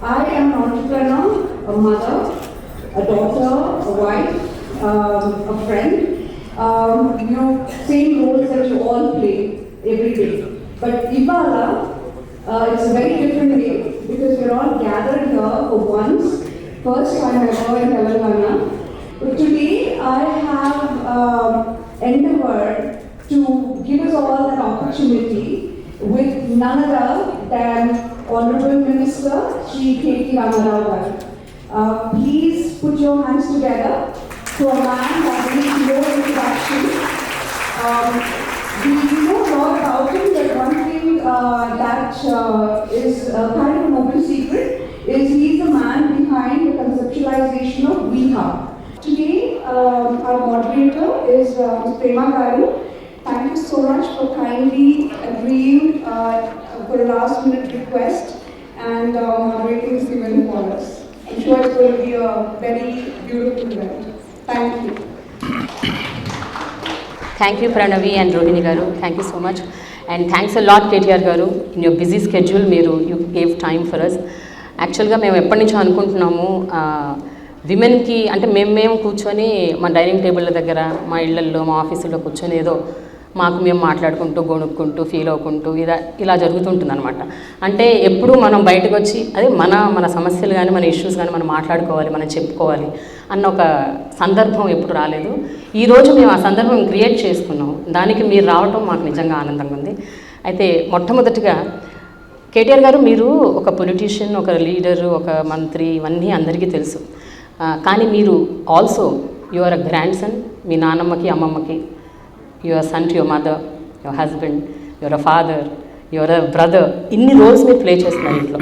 I am an entrepreneur, a mother, a daughter, a wife, a friend. Same roles that you all play every day. But Ibala, it's a very different day because we're all gathered here for once, first time ever in Telangana. But today I have endeavored to give us all that opportunity with none other than Honorable Minister Shri KTR. Please put your hands together to a man that needs no introduction. We know a lot about him, but one thing that is kind of an open secret is he's the man behind the conceptualization of WeHub. Today, our moderator is Prema Garu. Thank you so much for kindly agreeing for a last minute request and moderating this event for us. I'm sure it's going to be a very beautiful event. Thank you. Thank you, Pranavi and Rohini Garu. Thank you so much. And thanks a lot, KTR Garu. In your busy schedule, you gave time for us. యాక్చువల్గా మేము ఎప్పటి నుంచో అనుకుంటున్నాము విమెన్కి అంటే మేము కూర్చొని మా dining table దగ్గర మా ఇళ్లల్లో మా ఆఫీసుల్లో కూర్చొని ఏదో మాకు మేము మాట్లాడుకుంటూ గొణుక్కుంటూ ఫీల్ అవుకుంటూ ఇలా జరుగుతుంటుంది అనమాట. అంటే ఎప్పుడు మనం బయటకు వచ్చి అదే మన సమస్యలు కానీ మన ఇష్యూస్ కానీ మనం మాట్లాడుకోవాలి, మనం చెప్పుకోవాలి అన్న ఒక సందర్భం ఎప్పుడు రాలేదు. ఈరోజు మేము ఆ సందర్భం క్రియేట్ చేసుకున్నాం. దానికి మీరు రావటం మాకు నిజంగా ఆనందంగా ఉంది. అయితే మొట్టమొదటిగా కేటీఆర్ గారు, మీరు ఒక పొలిటీషియన్, ఒక లీడరు, ఒక మంత్రి, ఇవన్నీ అందరికీ తెలుసు. కానీ మీరు also you are a grandson. మీ నాన్నమ్మకి అమ్మమ్మకి you are son to your mother, your husband, your uh father, your uh brother. ఇన్ని రోల్స్ మీరు ప్లే చేస్తున్నారు ఇంట్లో.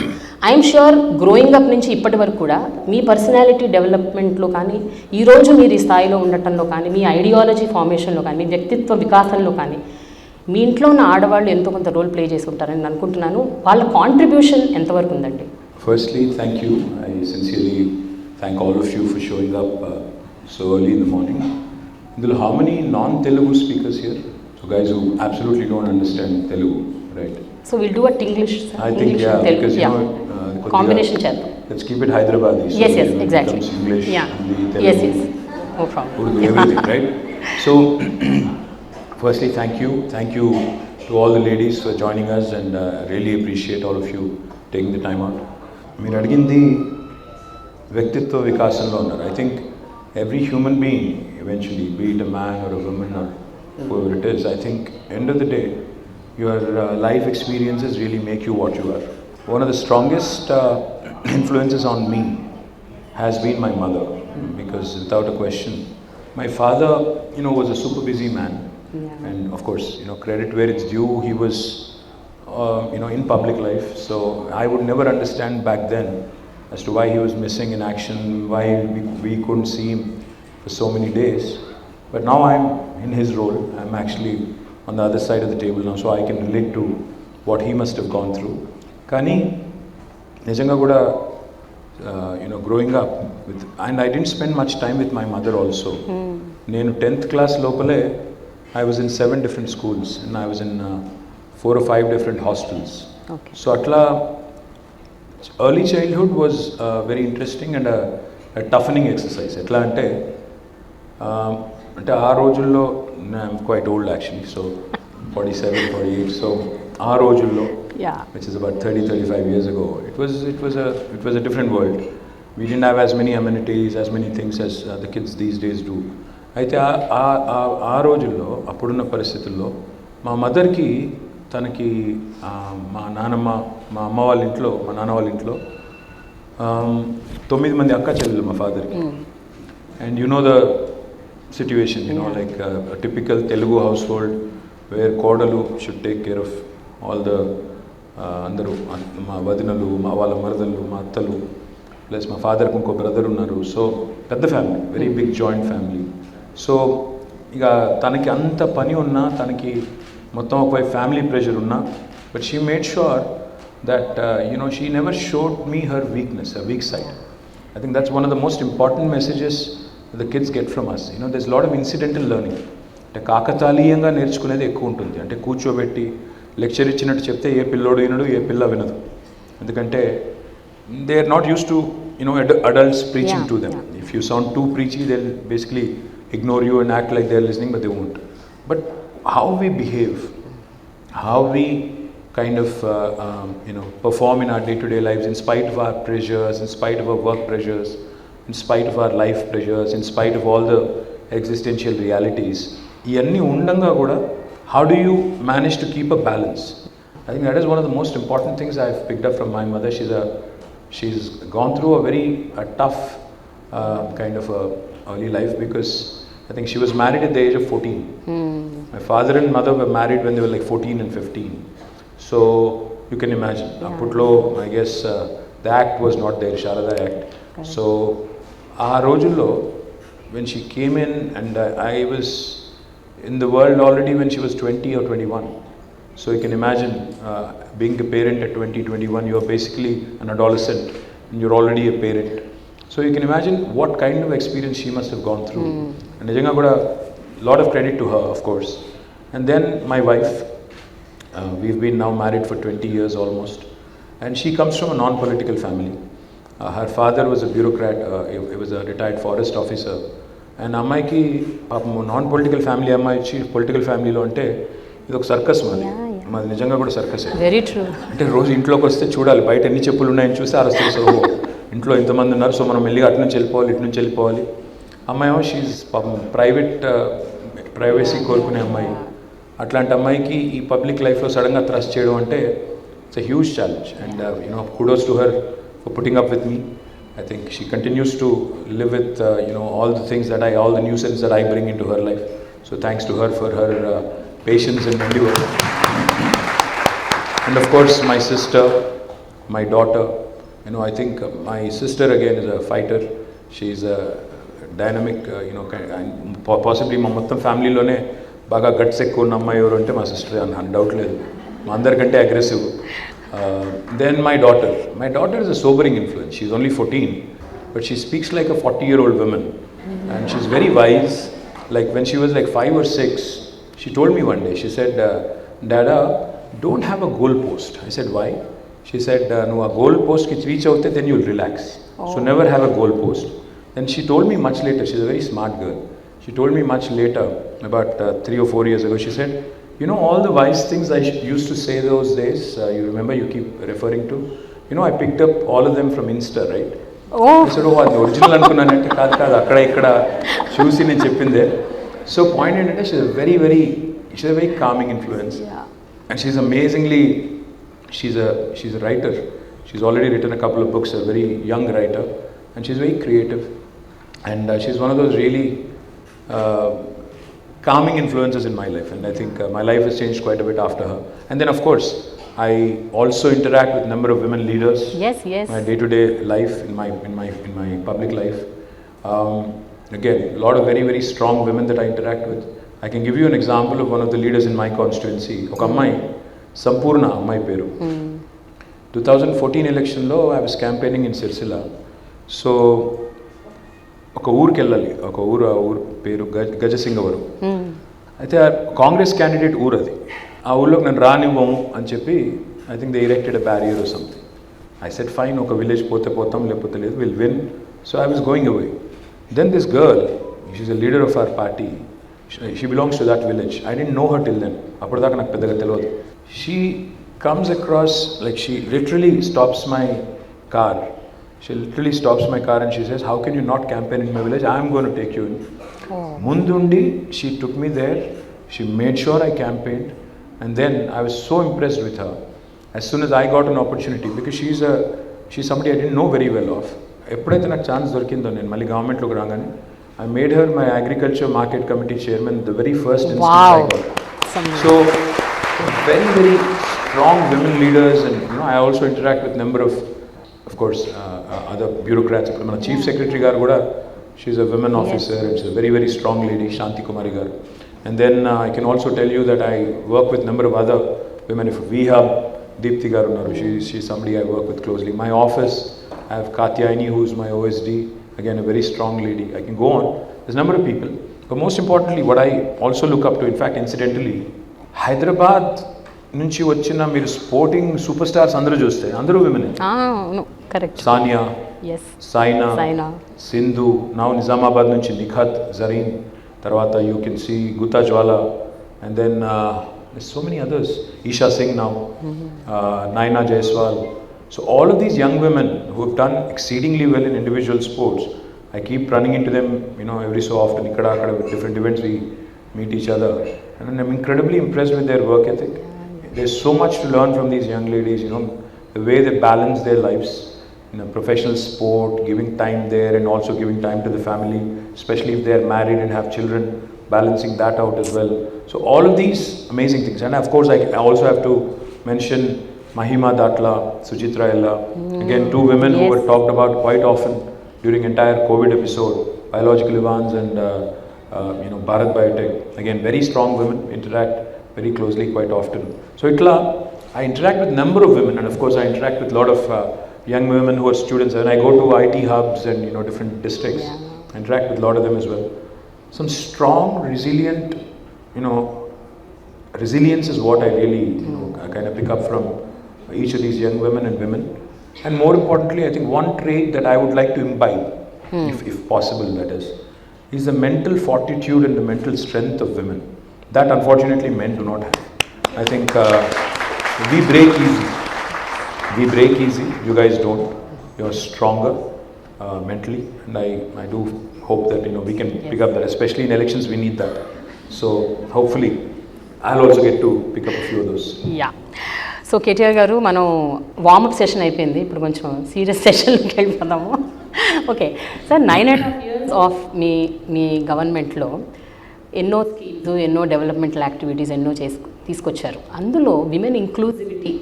ఐఎమ్ ష్యూర్ గ్రోయింగ్ అప్ నుంచి ఇప్పటి వరకు కూడా మీ పర్సనాలిటీ డెవలప్మెంట్లో కానీ, ఈరోజు మీరు ఈ స్థాయిలో ఉండటంలో కానీ, మీ ఐడియాలజీ ఫార్మేషన్లో కానీ, మీ వ్యక్తిత్వ వికాసంలో కానీ మీ ఇంట్లో ఉన్న ఆడవాళ్ళు ఎంతో కొంత రోల్ ప్లే చేసుకుంటారని నేను అనుకుంటున్నాను. వాళ్ళ కాంట్రిబ్యూషన్ ఎంతవరకు ఉందండి? Firstly, thank you. I sincerely thank all of you for showing up so early in the morning. How many non-Telugu speakers here? So guys who absolutely don't understand Telugu, right? So we'll do a English. I think English yeah, Telugu, because you know combination chadam. Let's keep it Hyderabadi. So yes, exactly. English, yeah. Hindi, Telugu, yes. No problem. Urdu, everything, right? So firstly, thank you to all the ladies for joining us, and really appreciate all of you taking the time out. మీరు అడిగింది వ్యక్తిత్వ వికాసంలో ఉన్నారు. I think every human being eventually, be it a man or a woman or whoever it is, I think end of the day your life experiences really make you what you are. One of the strongest influences on me has been my mother, because without a question, my father was a super busy man. Yeah. And of course, credit where it's due, he was in public life, so I would never understand back then as to why he was missing in action, why we couldn't see him for so many days. But now I'm in his role. I'm actually on the other side of the table now, so I can relate to what he must have gone through. Kani nijanga kuda growing up with, and I didn't spend much time with my mother also. Nenu 10th class lopale I was in 7 different schools, and I was in 4 or 5 different hostels. Okay. So atla early childhood was very interesting and a toughening exercise. Atla ante aa rojullo, I'm quite old actually, so 47, 48. So aa rojullo, yeah, which is about 30-35 years ago, it was a different world. We didn't have as many amenities, as many things as the kids these days do. అయితే ఆ రోజుల్లో, అప్పుడున్న పరిస్థితుల్లో మా మదర్కి, తనకి మా నాన్నమ్మ, మా అమ్మ వాళ్ళ ఇంట్లో, మా నాన్న వాళ్ళ ఇంట్లో 9 మంది అక్క చెల్లెలు మా ఫాదర్కి. And the situation, like typical Telugu household where కోడలు should take care of all the అందరూ, మా వదినలు, మా వాళ్ళ మరదలు, మా అత్తలు, ప్లస్ మా ఫాదర్కి ఇంకో బ్రదర్ ఉన్నారు. సో పెద్ద family, very big joint family. So ఇక తనకి అంత పని ఉన్నా, తనకి మొత్తం ఒకవైపు ఫ్యామిలీ ప్రెషర్ ఉన్నా, but she made sure that she never showed me her weakness, her weak side. I think that's one of the most important messages the kids get from us. There's lot of incidental learning. అంటే కాకతాళీయంగా నేర్చుకునేది ఎక్కువ ఉంటుంది. అంటే కూర్చోబెట్టి lecture ఇచ్చినట్టు చెప్తే ఏ పిల్లోడు వినడు, ఏ పిల్ల వినదు. ఎందుకంటే they are not used to, adults preaching Yeah, to them. yeah. If you sound too preachy, they'll basically ignore you and act like they're listening, but they won't. But how we behave, how we kind of, perform in our day-to-day lives in spite of our pressures, in spite of our work pressures, in spite of our life pressures, in spite of all the existential realities. ఇవన్నీ ఉండంగా కూడా how do you manage to keep a balance? I think that is one of the most important things I've picked up from my mother. She's gone through a tough kind of a early life, because I think she was married at the age of 14. My father and mother were married when they were like 14 and 15. So you can imagine. Aputlo, I guess the act was not there, Sharada Act. Correct. So ఆ రోజుల్లో when she came in, and I was in the world already when she was 20 or 21. So you can imagine being a parent at 20, 21, you're basically an adolescent and you're already a parent. So you can imagine what kind of experience she must have gone through. And Nijanga got a lot of credit to her, of course. And then my wife, we've been now married for 20 years almost. And she comes from a non-political family. Her father was a bureaucrat, he was a retired forest officer. And అమ్మాయికి పాపం non political family అమ్మాయి వచ్చి political ఫ్యామిలీలో అంటే ఇది ఒక circus మాది నిజంగా కూడా సర్కసే. Very true. అంటే రోజు ఇంట్లోకి వస్తే చూడాలి బయట ఎన్ని చెప్పులు ఉన్నాయని చూస్తే అరస్తే సో ఇంట్లో ఇంతమంది ఉన్నారు, సో మనం మెల్లిగా అటు నుంచి వెళ్ళిపోవాలి, ఇటు నుంచి వెళ్ళిపోవాలి. అమ్మాయి ఏమో షీజ్ పాపం ప్రైవసీ కోరుకునే అమ్మాయి. అట్లాంటి అమ్మాయికి ఈ పబ్లిక్ లైఫ్లో సడన్గా థ్రస్ట్ చేయడం అంటే it's a huge challenge. And kudos to her for putting up with me. I think she continues to live with all the things all the nuisance that I bring into her life. So thanks to her for her patience and endure. And of course my sister, my daughter, I think my sister again is a fighter. She's a dynamic, possibly మా మొత్తం ఫ్యామిలీలోనే బాగా guts ఎక్కువ ఉన్న అమ్మాయి ఎవరు అంటే మా sister అని డౌట్ లేదు. మా అందరికంటే aggressive. Then my daughter is a sobering influence. She's only 14, but she speaks like a 40-year-old woman. And she's very wise. Like when she was like 5 or 6, she told me one day, she said, Dada, don't have a goal post. I said, why? She said, no, a goal post ki reach out, then you'll relax. So never have a goal post. Then she told me much later, she's a very smart girl. She told me much later, about 3 or 4 years ago, she said, all the wise things I used to say those days, you remember, you keep referring to, I picked up all of them from Insta, right? I said, అది original అనుకున్నానంటే కాదు అక్కడ ఇక్కడ చూసి నేను చెప్పిందే. So point ఏంటంటే షీ's a very calming influence. And she's amazingly, she's a writer. She's already written a couple of books, a very young writer, and she's very creative. And she's one of those really calming influences in my life, and I think my life has changed quite a bit after her. And then of course I also interact with a number of women leaders. Yes. My day-to-day life, in my public life. Again, a lot of very, very strong women that I interact with. I can give you an example of one of the leaders in my constituency. ఒక అమ్మాయి సంపూర్ణ అమ్మాయి పేరు. 2014 ఎలక్షన్లో I was campaigning in Sirsila. So ఒక ఊరికి వెళ్ళాలి, ఒక ఊరు పేరు గజసింగవరం. అయితే కాంగ్రెస్ క్యాండిడేట్ ఊరు అది. ఆ ఊళ్ళోకి నన్ను రానివ్వము అని చెప్పి I think they erected a barrier or something. I said fine, ఒక విలేజ్ పోతే పోతాం లేకపోతే లేదు, will win. So I was going away. Then this girl, she's a leader of our party, she belongs to that village. I didn't know her till then, అప్పటిదాకా నాకు పెద్దగా తెలియదు. She comes across, like she literally stops my car. She literally stops my car and she says, how can you not campaign in my village? I am going to take you in. Mundundi, she took me there. She made sure I campaigned. And then I was so impressed with her. As soon as I got an opportunity, because she's somebody I didn't know very well of. ఎప్పుడైతే నాకు chance దొరికిందో నేను మళ్ళీ గవర్నమెంట్లోకి రాగానే, I made her my agriculture market committee chairman the very first instance I got. So very, very strong women leaders, and I also interact with number of course other bureaucrats. మన chief secretary గారు కూడా, she's a women officer, and she's a very, very strong lady, Shanti Kumari garu. And then I can also tell you that I work with number of other women. If we have Deepthi garu unnaru, she's somebody I work with closely. My office, I have Katyayani, who's my OSD, again a very strong lady. I can go on, there's a number of people. But most importantly, what I also look up to, in fact incidentally, Hyderabad నుంచి వచ్చిన మీరు sporting super stars అందరూ చూస్తే అందరూ విమెనే. అవును, correct. Sania, yes, Saina, Sindhu, నా నిజామాబాద్ నుంచి నిఖత్, జరీన్, తర్వాత you can see Gutta Jwala, and then so many others, Isha Singh now, Naina Jaiswal. So all of these young women who have done exceedingly well in individual sports, I keep running into them, every so often. Ikkada akkada different events we meet each other, and I'm incredibly impressed with their work ethic. There's so much to learn from these young ladies, the way they balance their lives in a professional sport, giving time there and also giving time to the family, especially if they are married and have children, balancing that out as well. So all of these amazing things, and of course I also have to mention Mahima Datla, Sujitra Ella, again two women who were talked about quite often during entire COVID episode, Biological Evans and Bharat Biotech. Again, very strong women, interact very closely quite often. So I interact with number of women, and of course I interact with a lot of young women who are students, and I go to IT hubs and different districts. I interact with a lot of them as well. Some strong, resilient, resilience is what I really I kind of pick up from each of these young women and women. And more importantly, I think one trait that I would like to imbibe, if possible, that is the mental fortitude and the mental strength of women. That unfortunately men do not have. I think we break easy. You guys don't. You're stronger mentally, and I do hope that we can pick up that, especially in elections we need that. So hopefully I'll also get to pick up a few of those. Yeah. So KTR గారు, మనం warm up session అయిపోయింది, ఇప్పుడు కొంచెం serious సెషన్కి వెళ్ళిపోదాము. Okay sir, 9.5 years of మీ గవర్నమెంట్లో ఎన్నో schemes, ఎన్నో developmental activities ఎన్నో తీసుకొచ్చారు. అందులో విమెన్ ఇంక్లూజివిటీ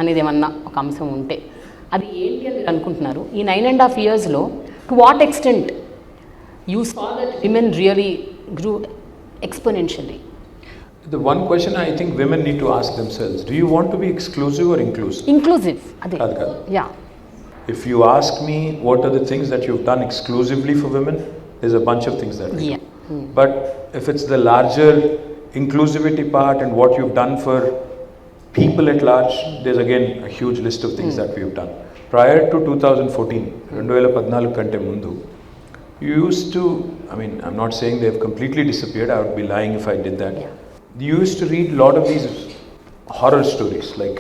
అనేది ఏమన్నా ఒక అంశం ఉంటే అది ఏంటి అని మీరు అనుకుంటున్నారు? ఈ 9.5 yearsలో to what extent you saw that women really grew exponentially? The one question I think women need to ask themselves, do you want to be exclusive or inclusive? Inclusive, ade. Yeah. If you ask me what are the things that you've done exclusively for women, there's a bunch of things that we do. But if it's the larger inclusivity part and what you've done for people at large, there's again a huge list of things that we've done. Prior to 2014, 2014 kante mundu, you used to, I'm not saying they've completely disappeared, I would be lying if I did that. You used to read a lot of these horror stories, like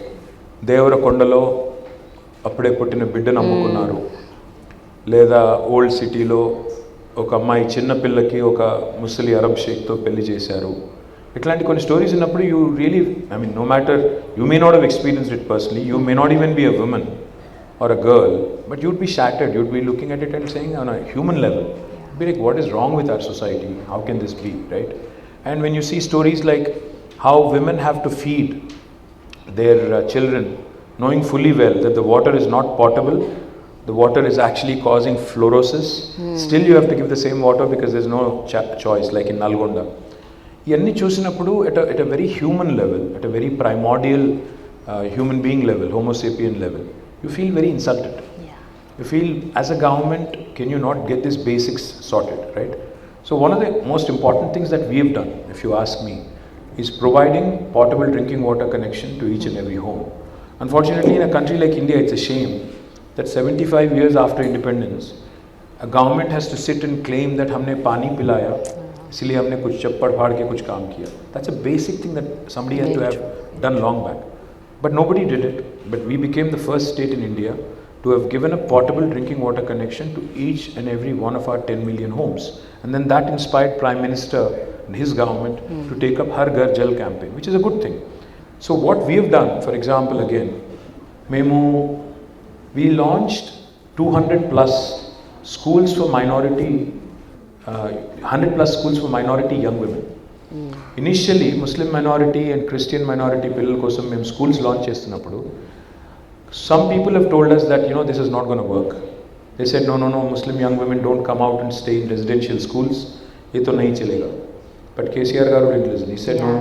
Devara Kondalo అప్పుడే పుట్టిన బిడ్డను అమ్ముకున్నారు, లేదా old సిటీలో ఒక అమ్మాయి చిన్న పిల్లకి ఒక ముసలి అరబ్ షేక్తో పెళ్లి చేశారు. ఇట్లాంటి కొన్ని స్టోరీస్ ఉన్నప్పుడు you really no matter you may not have experienced it personally, you may not even be a women or a girl, but you'd be shattered, you'd be looking at it and saying on a human level, you'd be like, what is wrong with our society, how can this be, right? And when you see stories like how women have to feed their children knowing fully well that the water is not potable, the water is actually causing fluorosis, still you have to give the same water because there's no choice, like in Nalgonda. Iyanni chusinappudu at a very human level, at a very primordial human being level, homo sapien level, you feel very insulted. You feel, as a government, can you not get these basics sorted, right? So one of the most important things that we have done, if you ask me, is providing portable drinking water connection to each and every home. Unfortunately, in a country like India, it's a shame that 75 years after independence, a government has to sit and claim that हमने पानी पिलाया, इसलिए हमने कुछ चप्पड़ फाड़ के कुछ काम किया. That's a basic thing that somebody has to have done long back. But nobody did it. But we became the first state in India to have given a portable drinking water connection to each and every one of our 10 million homes. And then that inspired Prime Minister and his government to take up Har Ghar Jal campaign, which is a good thing. So what we have done, for example, again, we launched 200 plus schools for minority, 100 plus schools for minority young women. Initially, Muslim minority and Christian minority పిల్లల కోసం మేము schools launch చేస్తున్నప్పుడు, some people have told us that this is not going to work. They said no, Muslim young women don't come out and stay in residential schools, ye to nahi chalega. But KCR garu didn't listen. He said no,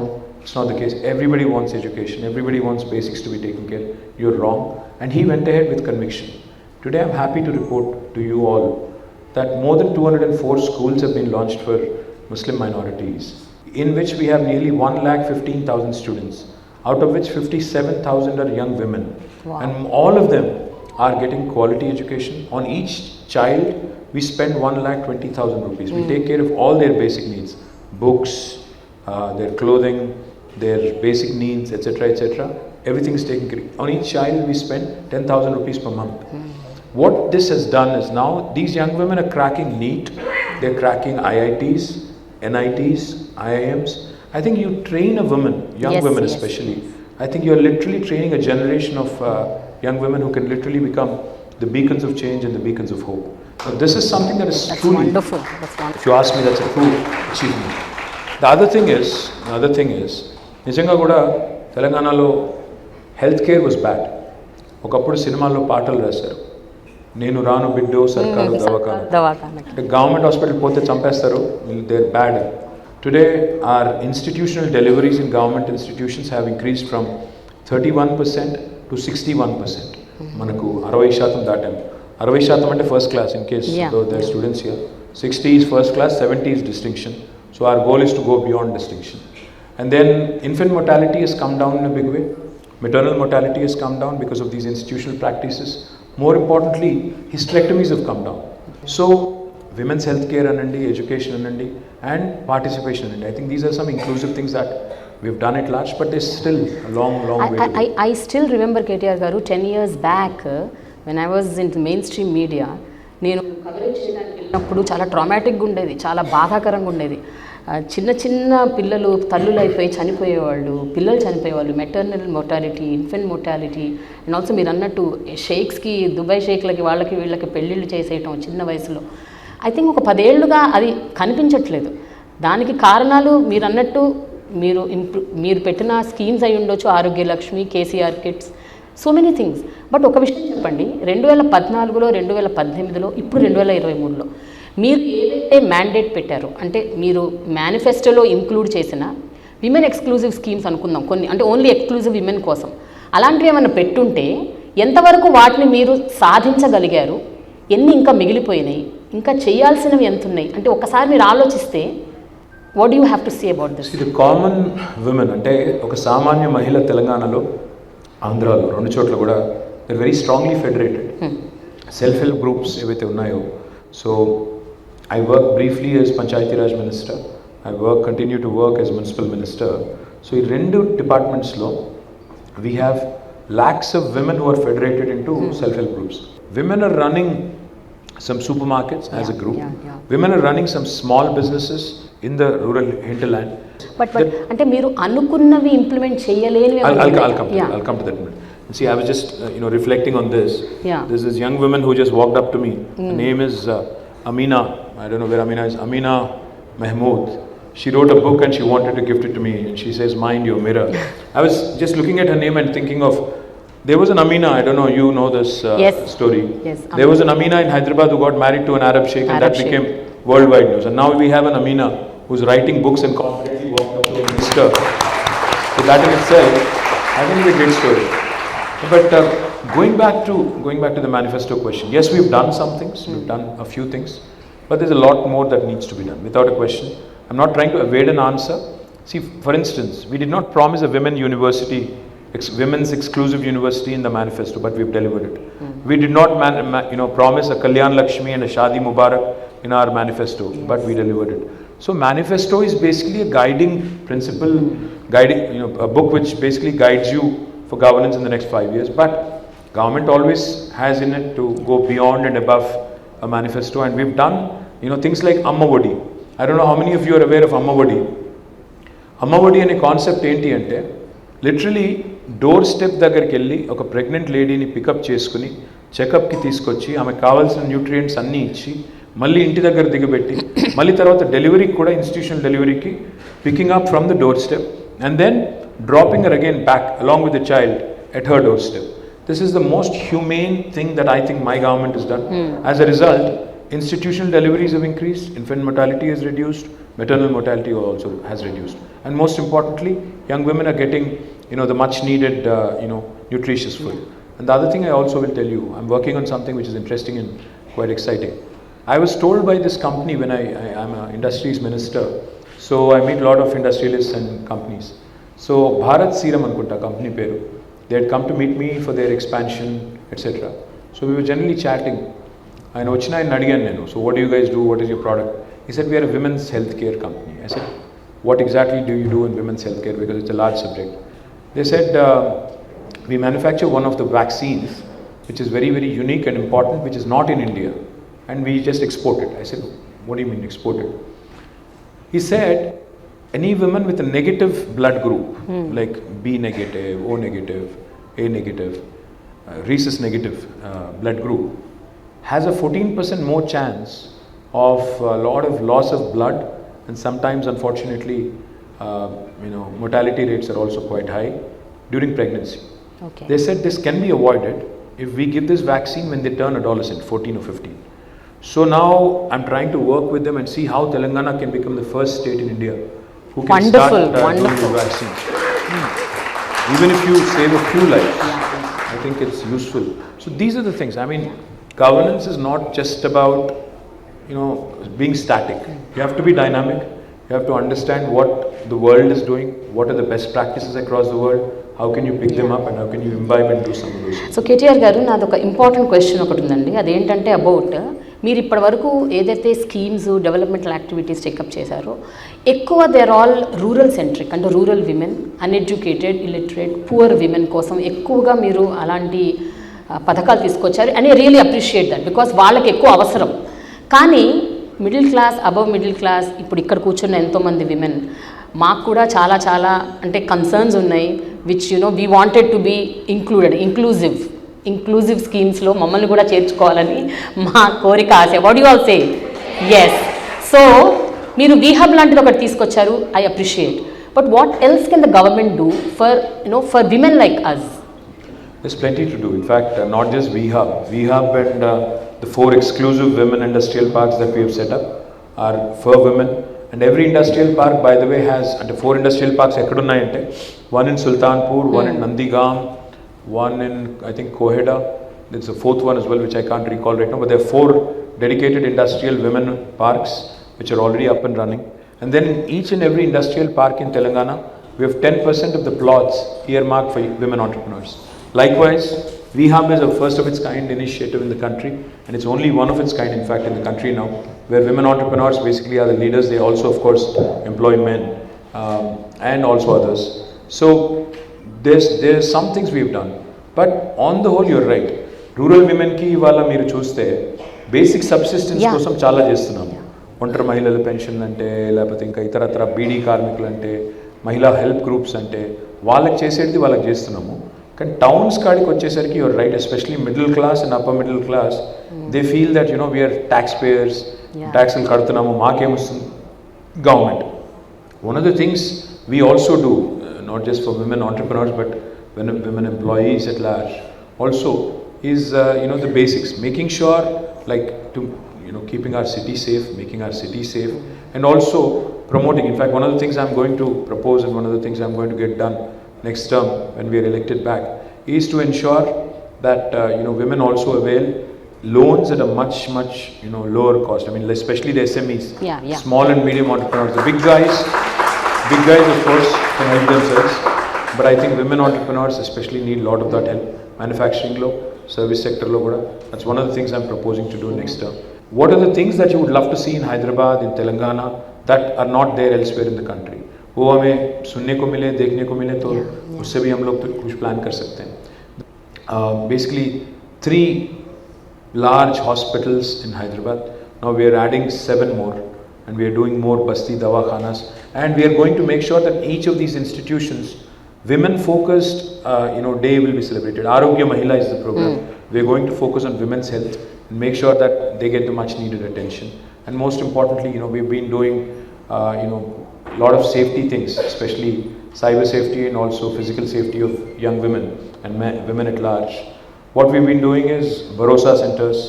it's not the case. Everybody wants education, everybody wants basics to be taken care. You're wrong. And he went ahead with conviction. Today I'm happy to report to you all that more than 204 schools have been launched for Muslim minorities, in which we have nearly 1,15,000 students. out of which 57,000 are young women. Wow. And all of them are getting quality education. On each child, we spend 1,20,000 rupees. We take care of all their basic needs, books, their clothing, their basic needs, etc., etc. Everything is taken care of. On each child, we spend 10,000 rupees per month. What this has done is now these young women are cracking NEET, they're cracking IITs, NITs, IIMs. I think you train a woman, young Yes, women yes. especially, I think you're literally training a generation of young women who can literally become the beacons of change and the beacons of hope. So this is something that is That's truly, wonderful. That's wonderful. if you ask me, that's a true achievement. The other thing is, నిజంగా కూడా తెలంగాణలో health care was bad. ఒకప్పుడు సినిమాల్లో పాటలు రాశారు, నేను రాను బిడ్డో సర్కారు దవాఖాన, దవాఖానకి. అంటే గవర్నమెంట్ హాస్పిటల్ పోతే చంపేస్తారు, they're bad. Today, our institutional deliveries in government institutions have increased from 31% to 61%. మనకు 60% దాటాం. 60% అంటే first class in case there are students here. 60 is first class, 70 is distinction. So our goal is to go beyond distinction. And then infant mortality has come down in a big way. Maternal mortality has come down because of these institutional practices. More importantly, hysterectomies have come down. So women's health care anandi, education anandi, and participation anandi. I think these are some inclusive things that we've done at large, but there's still a long way to go. I still remember KTR garu 10 years back when I was in the mainstream media, నేను coverage చేయడానికి వెళ్ళినప్పుడు చాలా ట్రామాటిక్గా ఉండేది, చాలా బాధాకరంగా ఉండేది. చిన్న చిన్న పిల్లలు తల్లులు అయిపోయి చనిపోయేవాళ్ళు, పిల్లలు చనిపోయేవాళ్ళు, maternal mortality, infant mortality, and also మీరు అన్నట్టు షేక్స్కి, దుబాయ్ షేక్లకి వాళ్ళకి వీళ్ళకి పెళ్ళిళ్ళు చేసేయటం చిన్న వయసులో. ఐ థింక్ ఒక 10 ఏళ్ళుగా అది కనిపించట్లేదు. దానికి కారణాలు మీరు అన్నట్టు మీరు పెట్టిన స్కీమ్స్ అయి ఉండొచ్చు, Arogya Lakshmi, KCR kits, so many things. But ఒక విషయం చెప్పండి, 2014లో, 2018లో, ఇప్పుడు 2023లో మీరు ఏదైతే మ్యాండేట్ పెట్టారో, అంటే మీరు మేనిఫెస్టోలో ఇంక్లూడ్ చేసిన విమెన్ ఎక్స్క్లూజివ్ స్కీమ్స్ అనుకుందాం కొన్ని, అంటే ఓన్లీ ఎక్స్క్లూజివ్ విమెన్ కోసం, అలాంటివి ఏమైనా పెట్టుంటే ఎంతవరకు వాటిని మీరు సాధించగలిగారు, ఎన్ని ఇంకా మిగిలిపోయినాయి, ఇంకా చేయాల్సినవి ఎంత ఉన్నాయి, అంటే ఒకసారి మీరు ఆలోచిస్తే what do you have to say about this? ఇది కామన్ విమెన్ అంటే ఒక సామాన్య మహిళ తెలంగాణలో, ఆంధ్రాలో, రెండు చోట్ల కూడా they very strongly federated. Self help groups ఏవైతే ఉన్నాయో, so I work briefly as Panchayati Raj minister, I continue to work as municipal minister. So ఈ రెండు డిపార్ట్మెంట్స్లో we have lakhs of women who are federated into self-help groups. Women are running some supermarkets as a group. Women are running some small businesses in the rural hinterland. But అంటే మీరు అనుకున్నవి implement చేయలేనివి. I'll come to that minute. See, I was just reflecting on this. There's this young woman who just walked up to me. Her name is Amina. I don't know where Amina is. Amina Mahmood. She wrote a book and she wanted to gift it to me, and she says, "Mind your mirror." I was just looking at her name and thinking of, there was an Amina, I don't know, you know this story. Yes. There was an Amina in Hyderabad who got married to an Arab sheikh, and that became worldwide news. And now we have an Amina who's writing books and confidently walked up to a minister. So that in itself, I think is a great story. But going back to the manifesto question, yes, we've done some things, we've done a few things, but there's a lot more that needs to be done, without a question. I'm not trying to evade an answer. See, for instance, we did not promise a women's exclusive university in the manifesto, but we've delivered it. We did not promise a Kalyan Lakshmi and a Shadi Mubarak in our manifesto, but we delivered it. So manifesto is basically a guiding principle, a book which basically guides you for governance in the next 5 years. But government always has in it to go beyond and above a manifesto, and we've done things like Amma Vodi. I don't know how many of you are aware of Amma Vodi. Amma Vodi అనే concept ఏంటి అంటే, literally door step దగ్గరికి వెళ్ళి ఒక pregnant లేడీని pickup చేసుకుని చెకప్కి తీసుకొచ్చి ఆమెకు కావాల్సిన న్యూట్రియంట్స్ అన్నీ ఇచ్చి మళ్ళీ ఇంటి దగ్గర దిగబెట్టి మళ్ళీ తర్వాత డెలివరీకి కూడా ఇన్స్టిట్యూషనల్ డెలివరీకి picking up from the doorstep and then dropping her again back along with the child at her doorstep. This is the most humane thing that I think my government has done. As a result, institutional deliveries have increased, infant mortality has reduced, maternal mortality also has reduced, and most importantly, young women are getting the much needed nutritious food. And the other thing I also will tell you, I'm working on something which is interesting and quite exciting. I was told by this company when I'm an industries minister, so I meet a lot of industrialists and companies. So Bharat serum అనుకుంటా company పేరు. They had come to meet me for their expansion, etc. So we were generally chatting. ఆయన వచ్చిన ఆయన అడిగాను నేను, so what do you guys do, what is your product? He said we are a women's healthcare company. I said what exactly do you do in women's healthcare, because it's a large subject. They said we manufacture one of the vaccines which is very very unique and important, which is not in India, and we just export it. I said what do you mean export it? He said any woman with a negative blood group, like B negative, O negative, A negative, rhesus negative blood group, has a 14% more chance of a lot of loss of blood, and sometimes unfortunately mortality rates are also quite high during pregnancy. Okay. They said this can be avoided if we give this vaccine when they turn adolescent, 14 or 15. So now I'm trying to work with them and see how Telangana can become the first state in India who can Wonderful, start doing the vaccines. Even if you save a few lives, I think it's useful. So these are the things. I mean, governance is not just about being static. You have to be dynamic. You have to understand what the world is doing, what are the best practices across the world, how can you pick them up, and how can you imbibe and do some of those things. So KTR గారు, నాది ఒక important question ఒకటి ఉందండి. అదేంటంటే about మీరు ఇప్పటి వరకు ఏదైతే స్కీమ్స్ డెవలప్మెంటల్ యాక్టివిటీస్ టేకప్ చేశారో ఎక్కువ they are all rural centric, అంటే rural women, uneducated, illiterate, poor women కోసం ఎక్కువగా మీరు అలాంటి పథకాలు తీసుకొచ్చారు అని రియలీ అప్రిషియేట్ దట్, బికాస్ వాళ్ళకి ఎక్కువ అవసరం. కానీ middle class, above middle class, ఇప్పుడు ఇక్కడ కూర్చున్న ఎంతోమంది విమెన్, మాకు కూడా చాలా చాలా అంటే కన్సర్న్స్ ఉన్నాయి, which we wanted to be inclusive స్కీమ్స్లో మమ్మల్ని కూడా చేర్చుకోవాలని మా కోరిక, ఆశ. What you all say? Yes. So మీరు వీహబ్ లాంటిది ఒకటి తీసుకొచ్చారు, I appreciate. But what else can the government do for women like us? There's plenty to do. In fact, not just VHub and the 4 exclusive women industrial parks that we have set up are for women. And every industrial park, by the way, has 4 industrial parks. One in Sultanpur, one in Nandigam, one in, I think, Koheda. There's a 4th one as well, which I can't recall right now. But there are 4 dedicated industrial women parks, which are already up and running. And then in each and every industrial park in Telangana, we have 10% of the plots earmarked for women entrepreneurs. Likewise, VHub is a first of its kind initiative in the country, and it's only one of its kind, in fact, in the country now, where women entrepreneurs basically are the leaders. They also, of course, employ men and also others. So there's some things we've done, but on the whole, you're right. Rural women ki ivala meer chuste basic subsistence kosam chala chestunnam. ఒంటరి మహిళల pension అంటే, లేకపోతే ఇంకా ఇతరత్ర బీడీ కార్మికులు అంటే, మహిళా help groups అంటే, వాళ్ళకి చేసేది వాళ్ళకి చేస్తున్నాము. కానీ టౌన్స్ కాడికి వచ్చేసరికి your right, especially middle class and upper middle class, they feel that we are taxpayers, ట్యాక్స్లు కడుతున్నాము, మాకేమొస్తుంది government. One of the things we also do, not just for women entrepreneurs but women employees at large also, is the basics, making sure like to keeping our city safe, making our city safe, and also promoting. In fact, one of the things I'm going to propose and one of the things I'm going to get done next term when we are elected back is to ensure that women also avail loans at a much lower cost. I mean, especially the SMEs, small and medium entrepreneurs. The big guys of course can help themselves, but I think women entrepreneurs especially need a lot of that help. Manufacturing lo, service sector lo kuda, that's one of the things I'm proposing to do next term. What are the things that you would love to see in Hyderabad, in Telangana, that are not there elsewhere in the country? वो हमें सुनने को मिले, देखने को मिले, तो उससे भी हम लोग तो कुछ प्लान कर सकते हैं. Basically 3 large hospitals in Hyderabad. Now we are adding 7 more, and we are doing more basti dawakhanas, and we are going to make sure that each of these institutions, women focused day will be celebrated. Arogya Mahila is the program. We are going to focus on women's health and make sure that they get the much needed attention. And most importantly, we've been doing a lot of safety things, especially cyber safety and also physical safety of young women and women at large. What we've been doing is Bharosa centers.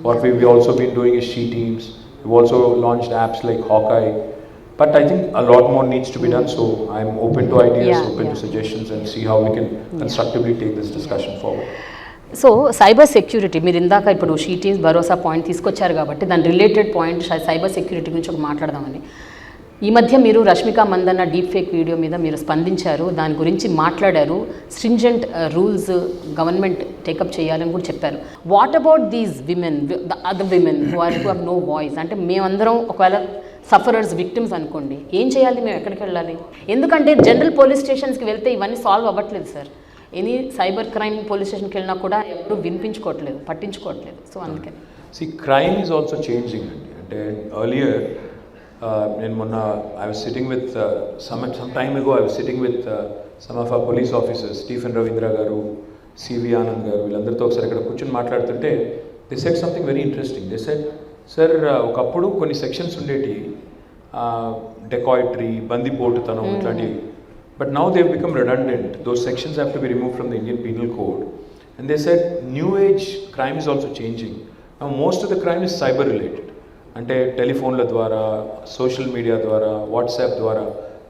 What we've also been doing is she teams. We've also launched apps like Hawkeye. But I think a lot more needs to be done, so I'm open to ideas, open to suggestions, and see how we can constructively take this discussion forward. So cyber security, మీరు ఇందాక ఇప్పుడు she teams Bharosa point తీసుకొచ్చారు కాబట్టి దాని related point cyber security గురించి ఒక మాట్లాడదామని. ఈ మధ్య మీరు Rashmika Mandanna deep fake video మీద మీరు స్పందించారు, దాని గురించి మాట్లాడారు, స్ట్రింజెంట్ రూల్స్ గవర్నమెంట్ టేకప్ చేయాలని కూడా చెప్పారు. What about these women, the other women who have no voice? అంటే మేమందరం ఒకవేళ సఫరర్స్, విక్టిమ్స్ అనుకోండి, ఏం చేయాలి, మేము ఎక్కడికి వెళ్ళాలి? ఎందుకంటే జనరల్ పోలీస్ స్టేషన్స్కి వెళ్తే ఇవన్నీ సాల్వ్ అవ్వట్లేదు sir. Any cyber crime police స్టేషన్కి వెళ్ళినా కూడా ఎవరు వినిపించుకోవట్లేదు, పట్టించుకోవట్లేదు. సో అందుకని crime is also changing. And earlier, I was sitting with some time ago. I was sitting with some of our police officers, Stephen Ravindra garu, CV Anand garu. వీళ్ళందరితో ఒకసారి ఇక్కడ కూర్చొని మాట్లాడుతుంటే they said something very interesting. They said, sir, ఒకప్పుడు కొన్ని sections ఉండేటి, dacoitery, బందిపోటుతనం, ఇట్లాంటివి. But now they've become redundant. Those sections have to be removed from the Indian Penal Code. And they said new age crime is also changing. Now most of the crime is cyber related. అంటే టెలిఫోన్ల ద్వారా, social media ద్వారా, WhatsApp ద్వారా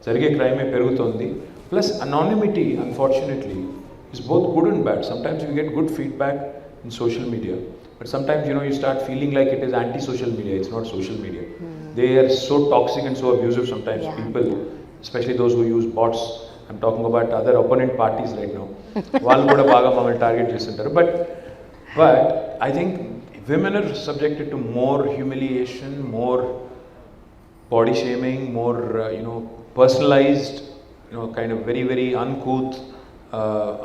జరిగే క్రైమే పెరుగుతుంది. Plus anonymity unfortunately is both good and bad. Sometimes you get good feedback in social media, but sometimes you start feeling like it is anti-social media. It's not social media. They are so toxic and so abusive sometimes. People, especially those who use bots, I'm talking about other opponent parties right now. వాళ్ళు కూడా బాగా మమ్మల్ని target చేస్తుంటారు. But I think women are subjected to more humiliation, more body shaming, more personalized, kind of very very uncouth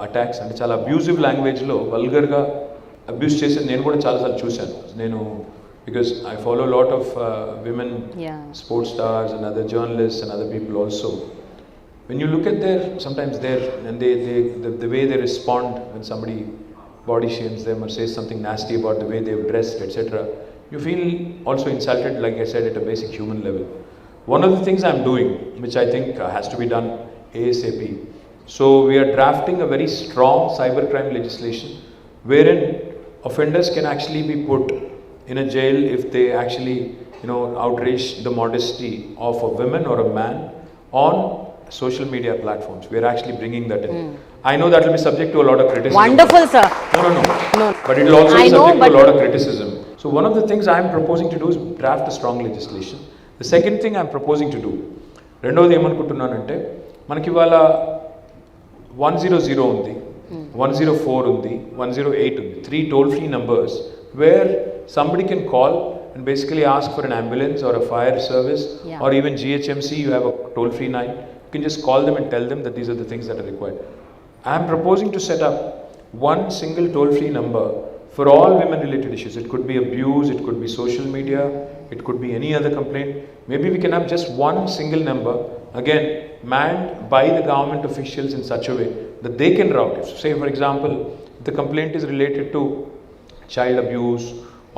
attacks. అంటే చాలా abusive లాంగ్వేజ్లో వల్గర్గా abuse చేసేది నేను కూడా చాలాసార్లు చూశాను. నేను because I follow a lot of women sports stars and other journalists and other people also. When you look at sometimes the way they respond when somebody body shames them or says something nasty about the way they've dressed, etc., you feel also insulted, like I said, at a basic human level. One of the things I'm doing, which I think has to be done ASAP, so we are drafting a very strong cybercrime legislation wherein offenders can actually be put in a jail if they actually outrage the modesty of a woman or a man on social media platforms. We are actually bringing that in. I know that will be subject to a lot of criticism. Wonderful, sir. No. But it will also be subject to a lot of criticism. So one of the things I am proposing to do is draft a strong legislation. The second thing I am proposing to do, రెండోది ఏమనుకుంటున్నానంటే, మనకి ఇవాళ 100 ఉంది, 104 ఉంది, 108 ఉంది, 3 toll-free numbers where somebody can call and basically ask for an ambulance or a fire service, or even GHMC, you have a toll-free line. You can just call them and tell them that these are the things that are required. I am proposing to set up one single toll-free number for all women-related issues. It could be abuse, it could be social media, it could be any other complaint. Maybe we can have just one single number, again, manned by the government officials in such a way that they can route it. Say, for example, if the complaint is related to child abuse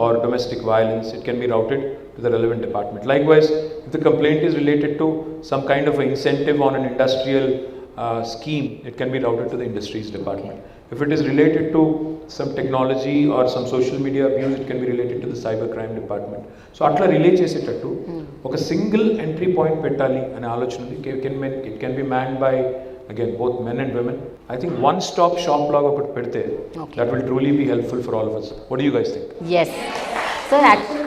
or domestic violence, it can be routed to the relevant department. Likewise, if the complaint is related to some kind of an incentive on an industrial scheme, it can be routed to the industries department. If it is related to some technology or some social media abuse, it can be related to the cyber crime department. So atla relay chesettattu oka single entry point pettali ane alochana it can be manned by, again, both men and women. I think one stop shop laga okati pedte that will truly be helpful for all of us. What do you guys think? Yes sir, actually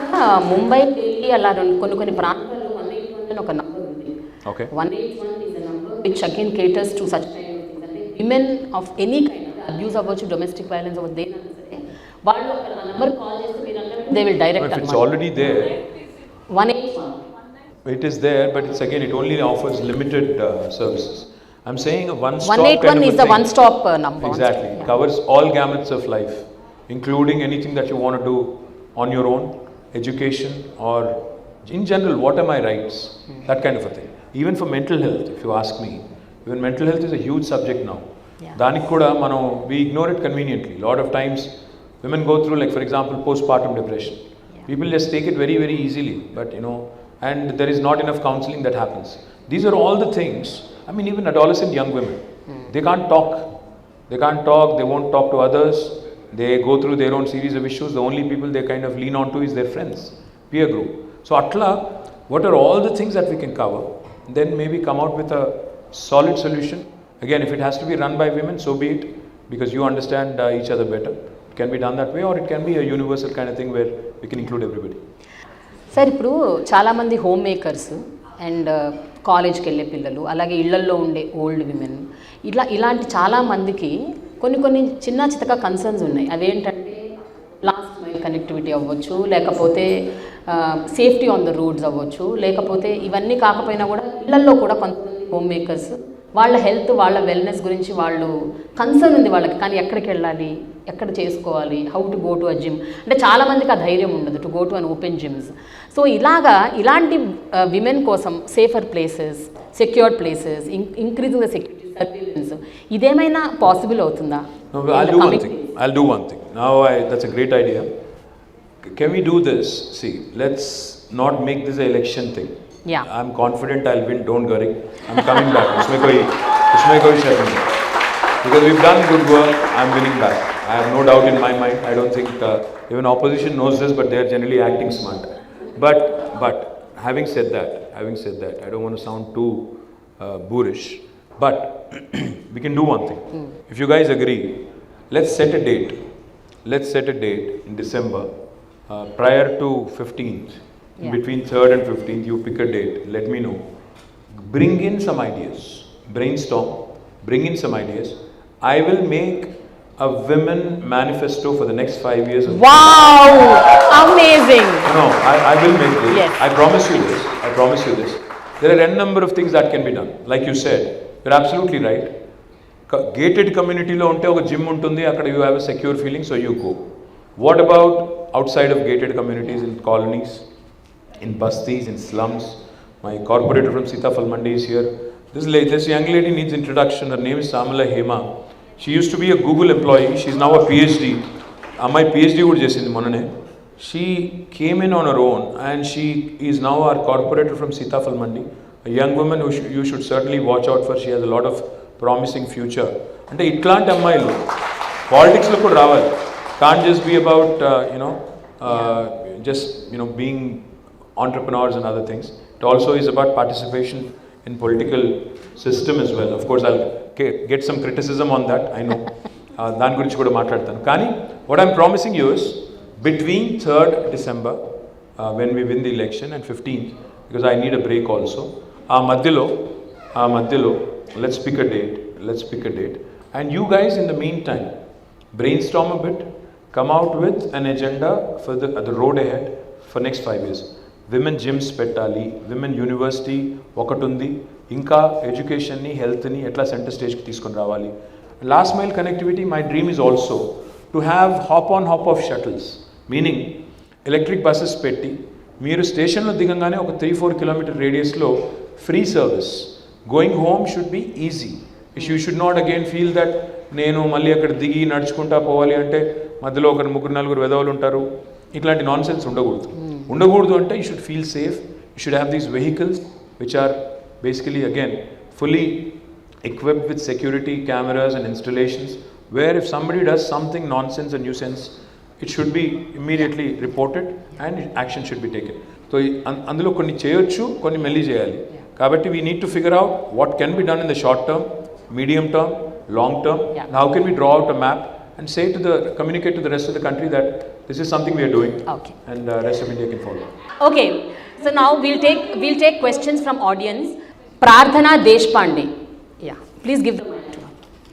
Mumbai Delhi ala కొన్ని ప్రాంతాల్లో 181 అని ఒక number ఉంది. Okay. 181 is a number which again caters to such kind of things. అంటే women of any kind of abuse అవ్వచ్చు, domestic violence అవ్వచ్చు, దేనైనా సరే వాళ్ళు ఆ నంబర్ కాల్ చేస్తే మీరు అన్నట్టు they will direct. If it's already there, 181. it is there, but it's again, it only offers limited services. I'm saying a one-stop 181 kind of is the one-stop number. Exactly. It covers all gamuts of life, including anything that you want to do on your own, education, or in general, what are my rights? That kind of a thing. Even for mental health, if you ask me, even mental health is a huge subject now. దానికి కూడా మనం we ignore it conveniently. A lot of times women go through, like for example, postpartum depression. People just take it very very easily, but and there is not enough counseling that happens. These are all the things. I mean, even adolescent young women, they can't talk, they won't talk to others, they go through their own series of issues. The only people they kind of lean on to is their friends, peer group. So atla, what are all the things that we can cover, then maybe come out with a solid solution. Again, if it has to be run by women, so be it, because you understand each other better. It can be done that way, or it can be a universal kind of thing where we can include everybody. Sir ఇప్పుడు చాలామంది home makers and కాలేజ్కి వెళ్ళే పిల్లలు, అలాగే ఇళ్లల్లో ఉండే old women, ఇలాంటి చాలామందికి కొన్ని చిన్న చితక కన్సర్న్స్ ఉన్నాయి. అవేంటంటే లాస్ట్ మైల్ కనెక్టివిటీ అవ్వచ్చు, లేకపోతే సేఫ్టీ ఆన్ ద రోడ్స్ అవ్వచ్చు, లేకపోతే ఇవన్నీ కాకపోయినా కూడా ఇళ్లల్లో కూడా కొంతమంది హోమ్ మేకర్స్ వాళ్ళ హెల్త్, వాళ్ళ వెల్నెస్ గురించి వాళ్ళు కన్సర్న్ ఉంది వాళ్ళకి. కానీ ఎక్కడికి వెళ్ళాలి, ఎక్కడ చేసుకోవాలి, how to go to a gym, అంటే చాలామందికి ఆ ధైర్యం ఉండదు to go to an open gyms. So ఇలాంటి విమెన్ కోసం safer places, secured places, increasing the security surveillance, ఇదేమైనా పాసిబుల్ అవుతుందా? I'll do one thing. Now that's a great idea. Can we do this? See, let's not make this an election thing. Yeah. I'm confident I'll win, don't worry. I'm coming back. Usme koi shak nahi. Because we've done good work, I'm winning back. I have no doubt in my mind. I don't think even opposition knows this, but they're generally acting smart. But having said that, I don't want to sound too boorish, but we can do one thing. If you guys agree, let's set a date. Let's set a date in December, prior to 15th. Yeah. Between 3rd and 15th, you pick a date. Let me know. Bring in some ideas. Brainstorm. Bring in some ideas. I will make a women manifesto for the next 5 years. Wow! Amazing! No, I will make this. Yes. I promise you this. There are n number of things that can be done. Like you said, you're absolutely right. Gated community lo unte oka gym untundi, akkada you have a secure feeling, so you go. What about outside of gated communities, in colonies, in bastis, in slums? My corporator from Sitafal Mandi is here. This young lady needs introduction. Her name is Samala Hema. She used to be a Google employee. She's now a PhD. My PhD would just in Monane. She came in on her own and she is now our corporator from Sitafal Mandi. A young woman who you should certainly watch out for. She has a lot of promising future. Ante itlanti ammayilu politics lo kuda ravali. Can't just be about just being entrepreneurs and other things. It also is about participation in political system as well. Of course, I'll get some criticism on that, I know. దాని గురించి కూడా మాట్లాడతాను. కానీ what I'm promising you is between 3rd December when we win the election and 15th, because I need a break also. ఆ మధ్యలో let's pick a date. And you guys in the meantime brainstorm a bit, come out with an agenda for the road ahead for next 5 years. Women gyms పెట్టాలి, women university ఒకటి ఉంది, ఇంకా ఎడ్యుకేషన్ని, హెల్త్ని ఎట్లా centre స్టేజ్కి తీసుకొని రావాలి. Last mile connectivity, my dream is also to have hop on hop off shuttles, meaning electric buses పెట్టి మీరు స్టేషన్లో దిగంగానే ఒక 3-4 కిలోమీటర్ రేడియస్లో free service. Going home should be easy. You should not again feel that నేను మళ్ళీ అక్కడ దిగి నడుచుకుంటా పోవాలి అంటే మధ్యలో ఒక 3-4 వెధవలు ఉంటారు. ఇట్లాంటి నాన్ సెన్స్ ఉండకూడదు అంటే you should feel safe. You should have these vehicles which are basically again fully equipped with security cameras and installations, where if somebody does something nonsense or nuisance, it should be immediately reported and action should be taken. So అందులో కొన్ని చేయొచ్చు, కొన్ని మెల్లి చేయాలి. కాబట్టి we need to figure out what can be done in the short term, medium term, long term. And how can we draw out a map and communicate to the rest of the country that this is something we are doing. Okay. And rest of India can follow. Okay. So now we'll take questions from audience. Prarthana Deshpande. Yeah, please give the